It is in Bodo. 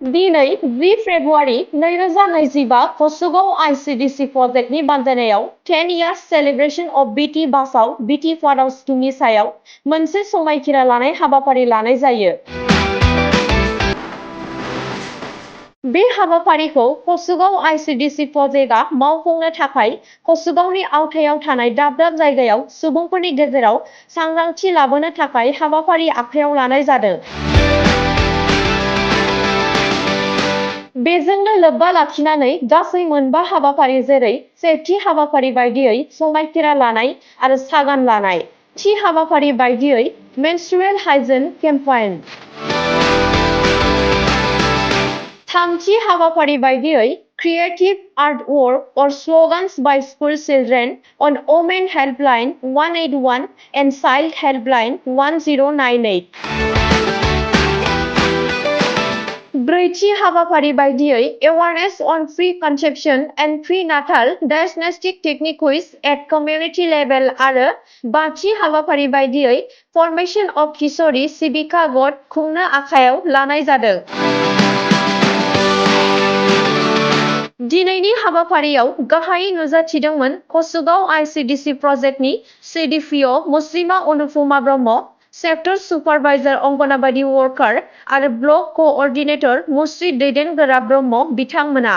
दिनै 2 February 2025 क'सुगाव ICDS प्रजेक्टनि बानजायनायाव 10 years celebration of Beti Bachao Beti Padhao स्कीमनि सायाव मोनसे समायखिरा लानाय हाबाफारि लानाय जायो। बे हाबाफारिखौ क'सुगाव ICDS प्रजेक्टआ मावफुंनो थाखाय क'सुगावनि आवथायाव थानाय दाब दाब जायगायाव सुबुंफोरनि गेजेराव सांग्रांथि लाबोनो थाखाय हाबाफारि आखायाव लानाय जादों। बेजोंनो लोब्बा लाखिनानै गासै मोनबा हाबाफारि जेरै सेथि हाबाफारि बायदियै समायखिरा लानाय आरो सागान लानाय, थि हाबाफारि बायदियै मेनस्ट्रुएल हाइजिन केम्पेइन, थामथि हाबाफारि बायदियै creative artwork or slogans by school children on Women Helpline 181 and Child Helpline 1098। ब्रैथि हाबाफारि बायदियै awareness on pre conception and prenatal diagnostic technique quiz at community level आरो बाथि हाबाफारि बायदियै फर्मेशन अफ किशोरी सिविका गट खुंनो आखायाव लानाय जादों। दिनैनि हाबाफारियाव गाहायै नुजाथिदोंमोन क'सुगाव ICDS प्रजेक्टनि CDPO Muslima Anupama Brahma, sector supervisor anganwadi worker आरो ब्लक क'अर्डिनेटर मुस्रि दैदेनगोरा ब्रह्म बिथांमोना।